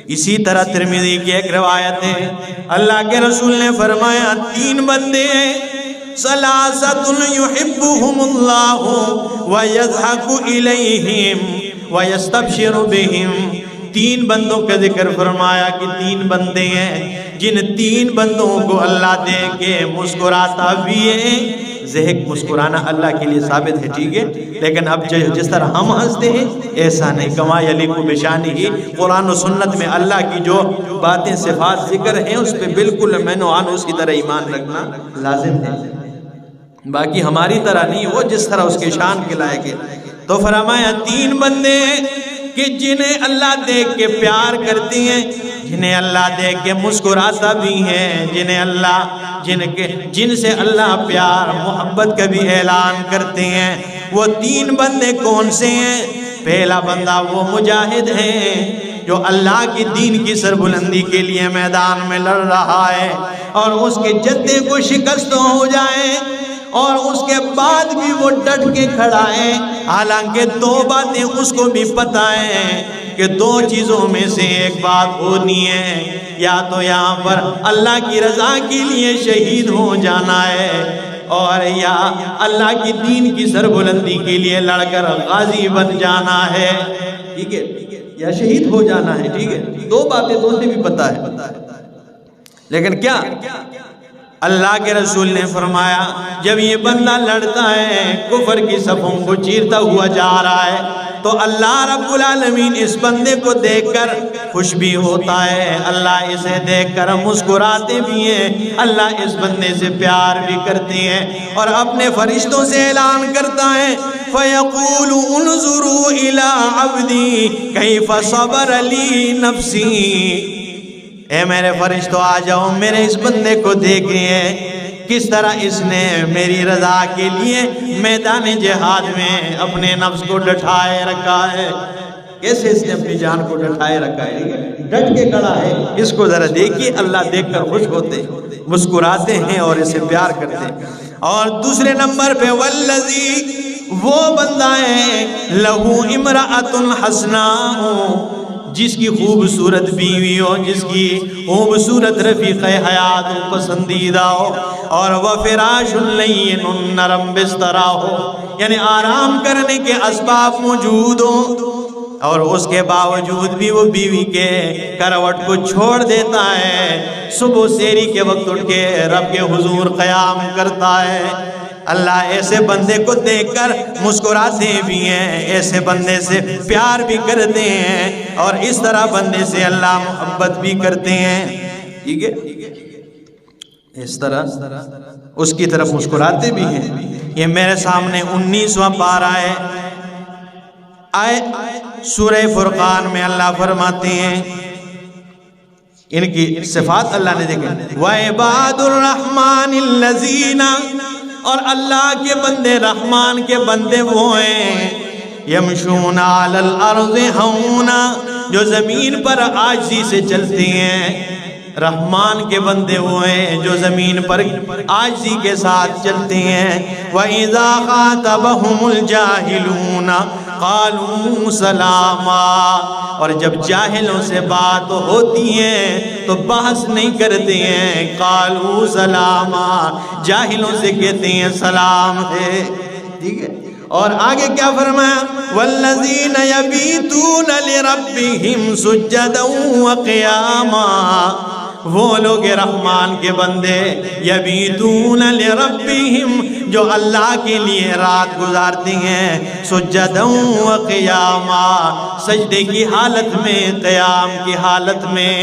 اسی طرح ترمذی کی ایک روایت ہے، اللہ کے رسول نے فرمایا 3 بندے ہیں، ثلاثۃ یحبہم اللہ ویضحک الیہم ویستبشر بہم، 3 بندوں کا ذکر فرمایا کہ 3 بندے ہیں جن 3 بندوں کو اللہ دیکھ کے مسکراتا بھی ہے۔ ضحک مسکرانا اللہ کے لیے ثابت ہے، ٹھیک ہے، لیکن اب جس طرح ہم ہنستے ہیں ایسا نہیں، کما یلیق بشانہ، قرآن و سنت میں اللہ کی جو باتیں صفات ذکر ہیں اس پہ بالکل مینو عن اسی طرح ایمان رکھنا لازم ہے، باقی ہماری طرح نہیں، وہ جس طرح اس کے شان کے لائق ہے۔ تو فرمایا 3 بندے کہ جنہیں اللہ دیکھ کے پیار کرتے ہیں، جنہیں اللہ دیکھ کے مسکراتا بھی ہے، جن سے اللہ پیار محبت کا بھی اعلان کرتے ہیں۔ وہ 3 بندے کون سے ہیں؟ پہلا بندہ وہ مجاہد ہے جو اللہ کی دین کی سربلندی کے لیے میدان میں لڑ رہا ہے، اور اس کے جدے کو شکست ہو جائے اور اس کے بعد بھی وہ ڈٹ کے کھڑا ہے، حالانکہ 2 باتیں اس کو بھی پتہ ہیں کہ 2 چیزوں میں سے ایک بات ہونی ہے، یا تو یہاں پر اللہ کی رضا کے لیے شہید ہو جانا ہے، اور یا اللہ کی دین کی سربلندی کے لیے لڑ کر غازی بن جانا ہے، ٹھیک ہے، یا شہید ہو جانا ہے، ٹھیک ہے، 2 باتیں تو اسے بھی پتہ ہے۔ لیکن کیا اللہ کے رسول نے فرمایا جب یہ بندہ لڑتا ہے، کفر کی صفوں کو چیرتا ہوا جا رہا ہے، تو اللہ رب العالمین اس بندے کو دیکھ کر خوش بھی ہوتا ہے، اللہ اسے دیکھ کر مسکراتے بھی ہیں، اللہ اس بندے سے پیار بھی کرتے ہیں، اور اپنے فرشتوں سے اعلان کرتا ہے فَيَقُولُ انظُرُوا إِلَىٰ عَبْدِي كَيْفَ صَبَرَ لِي نَفْسِي، اے میرے فرشتوں آ جاؤ، میرے اس بندے کو دیکھیں کس طرح اس نے میری رضا کے لیے میدان جہاد میں اپنے نفس کو ڈٹھائے رکھا ہے، کیسے اس نے اپنی جان کو ڈٹھائے رکھا ہے، ڈٹ کے کھڑا ہے، اس کو ذرا دیکھیے، اللہ دیکھ کر خوش ہوتے مسکراتے ہیں اور اسے پیار کرتے ہیں۔ اور دوسرے نمبر پہ والذی، وہ بندہ ہے لہو امرأۃ حسناء، جس کی خوبصورت بیوی ہو، جس کی خوبصورت رفیق حیات ہو، پسندیدہ ہو، اور وہ فراش لین نرم بستر ہو، یعنی آرام کرنے کے اسباب موجود ہوں، اور اس کے باوجود بھی وہ بیوی کے کروٹ کو چھوڑ دیتا ہے، صبح سحری کے وقت اٹھ کے رب کے حضور قیام کرتا ہے۔ اللہ ایسے بندے کو دیکھ کر مسکراتے بھی ہیں، ایسے بندے سے پیار بھی کرتے ہیں، اور اس طرح بندے سے اللہ محبت بھی کرتے ہیں، ٹھیک ہے، اس طرح اس کی طرف مسکراتے بھی ہیں۔ یہ میرے سامنے 19واں پارہ ہے، سورہ فرقان میں اللہ فرماتے ہیں، ان کی صفات اللہ نے دیکھیں، وَعِبَادُ الرَّحْمَنِ الَّذِينَ، اور اللہ کے بندے رحمان کے بندے وہ ہیں، یمشون علی الارض ہونا، جو زمین پر عاجزی سے چلتے ہیں، رحمان کے بندے وہ ہیں جو زمین پر عاجزی کے ساتھ چلتے ہیں۔ وَإِذَا خَاطَبَهُمُ الْجَاهِلُونَ قَالُوا سَلَامًا، اور جب جاہلوں سے بات ہوتی ہے تو بحث نہیں کرتے ہیں، قَالُوا سَلَامًا، جاہلوں سے کہتے ہیں سلام ہے، ٹھیک ہے۔ اور آگے کیا فرمایا، وَالَّذِينَ يَبِيتُونَ لِرَبِّهِمْ سُجَّدًا وَقِيَامًا، وہ لوگ رحمان کے بندے، یبیتون لربہم، جو اللہ کے لیے رات گزارتے ہیں، سجدًا وقیاما، سجدے کی حالت میں، قیام کی حالت میں،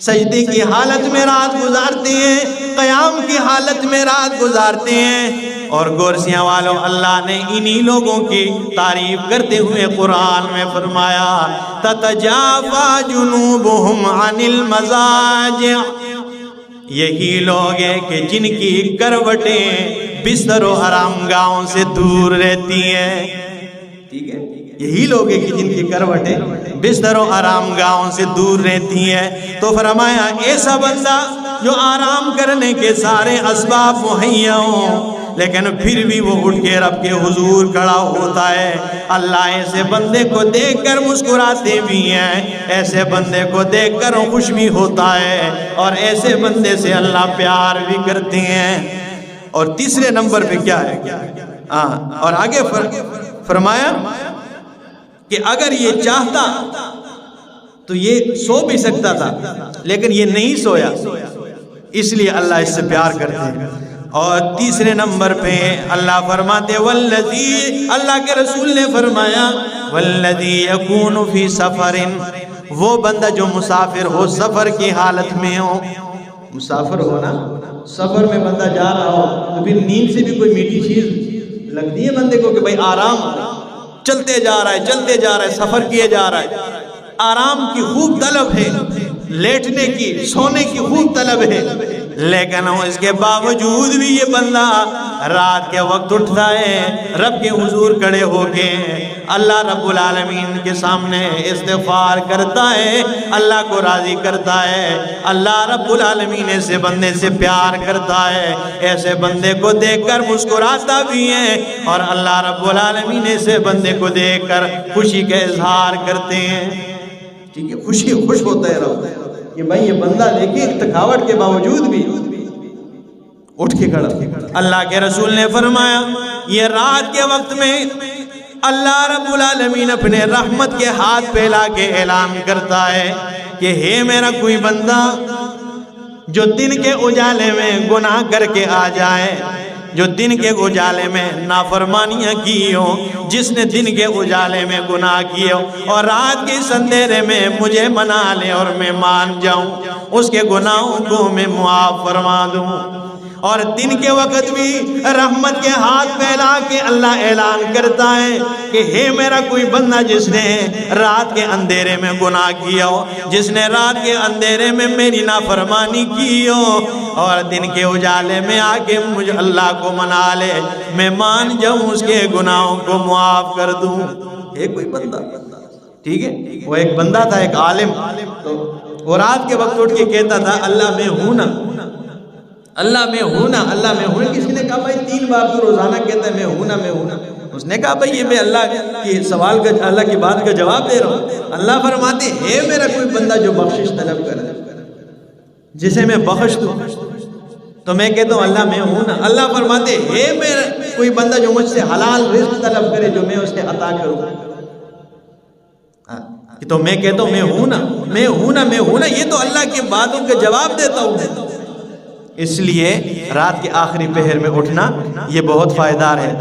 سجدے کی حالت میں رات گزارتے ہیں، قیام کی حالت میں رات گزارتے ہیں۔ اور گورسیاں والوں، اللہ نے انہی لوگوں کی تعریف کرتے ہوئے قرآن میں فرمایا تتجافا جنوبہم عن المضاجع، یہی لوگ ہیں کہ جن کی کروٹیں بستر و آرام گاہوں سے دور رہتی ہیں، ٹھیک ہے، یہی لوگ ہیں کہ جن کی کروٹیں بستروں آرام گاہوں سے دور رہتی ہیں۔ تو فرمایا ایسا بندہ جو آرام کرنے کے سارے اسباب مہیا ہوں لیکن پھر بھی وہ اٹھ کے رب کے حضور کھڑا ہوتا ہے، اللہ ایسے بندے کو دیکھ کر مسکراتے بھی ہیں، ایسے بندے کو دیکھ کر خوش بھی ہوتا ہے، اور ایسے بندے سے اللہ پیار بھی کرتے ہیں۔ اور تیسرے نمبر پہ کیا ہے؟ اور آگے فرمایا کہ اگر یہ چاہتا تو یہ سو بھی سکتا تھا لیکن یہ نہیں سویا، اس لیے اللہ اس سے پیار کرتے ہیں۔ اور تیسرے نمبر پہ اللہ فرماتے والذی، اللہ کے رسول نے فرمایا والذی یکون فی سفر، وہ بندہ جو مسافر ہو، سفر کی حالت میں ہو۔ مسافر ہو نا، سفر میں بندہ جا رہا ہو تو پھر نیند سے بھی کوئی میٹھی چیز لگتی ہے بندے کو کہ بھائی آرام، چلتے جا رہا ہے چلتے جا رہا ہے، سفر کیے جا رہا ہے، آرام کی خوب طلب ہے، لیٹنے کی سونے کی خوب طلب ہے، لیکن اس کے باوجود بھی یہ بندہ رات کے وقت اٹھتا ہے، رب کے حضور کھڑے ہو کے اللہ رب العالمین کے سامنے استغفار کرتا ہے، اللہ کو راضی کرتا ہے، اللہ رب العالمین ایسے بندے سے پیار کرتا ہے، ایسے بندے کو دیکھ کر مسکراتا بھی ہے، اور اللہ رب العالمین ایسے بندے کو دیکھ کر خوشی کا اظہار کرتے ہیں۔ ٹھیک ہے، خوش ہوتا ہے رب کہ بھائی یہ بندہ دیکھیں تھکاوٹ کے باوجود بھی اٹھ کے کھڑا۔ اللہ کے رسول نے فرمایا یہ رات کے وقت میں اللہ رب العالمین اپنے رحمت کے ہاتھ پھیلا کے اعلان کرتا ہے کہ ہے میرا کوئی بندہ جو دن کے اجالے میں گناہ کر کے آ جائے، جو دن کے اجالے میں نافرمانیاں کی ہو، جس نے دن کے اجالے میں گناہ کیے ہو اور رات کے اندھیرے میں مجھے منا لے اور میں مان جاؤں، اس کے گناہوں کو میں معاف فرما دوں۔ اور دن کے وقت بھی رحمت کے ہاتھ پھیلا کے اللہ اعلان کرتا ہے کہ ہے میرا کوئی بندہ جس نے رات کے اندھیرے میں گناہ کیا ہو، جس نے رات کے اندھیرے میں میری نافرمانی کی ہو اور دن کے اجالے میں آ کے مجھے اللہ کو منا لے، میں مان جاؤں، اس کے گناہوں کو معاف کر دوں۔ ایک کوئی بندہ، ٹھیک ہے، وہ ایک بندہ تھا، ایک عالم، تو وہ رات کے وقت اٹھ کے کہتا تھا اللہ میں ہوں نا، اللہ میں ہوں نا، اللہ میں ہوں نا۔ کسی نے کہا بھائی 3 بار تو روزانہ کہتا ہے میں ہوں نا میں ہوں نا۔ اس نے کہا بھائی یہ میں اللہ کی سوال کا، اللہ کی بات کا جواب دے رہا ہوں۔ اللہ فرماتے ہے میرا کوئی بندہ جو بخشش طلب کرے، جسے میں بخش دوں، تو میں کہتا ہوں اللہ میں ہوں نا۔ اللہ فرماتے ہے میرا کوئی بندہ جو مجھ سے حلال رزق طلب کرے جو میں اس کے عطا کروں، تو میں کہتا ہوں میں ہوں نا، میں ہوں نا، میں ہوں نا۔ یہ تو اللہ کی باتوں کا جواب دیتا ہوں۔ اس لیے رات کے آخری پہر میں اٹھنا یہ بہت فائدہ ہے۔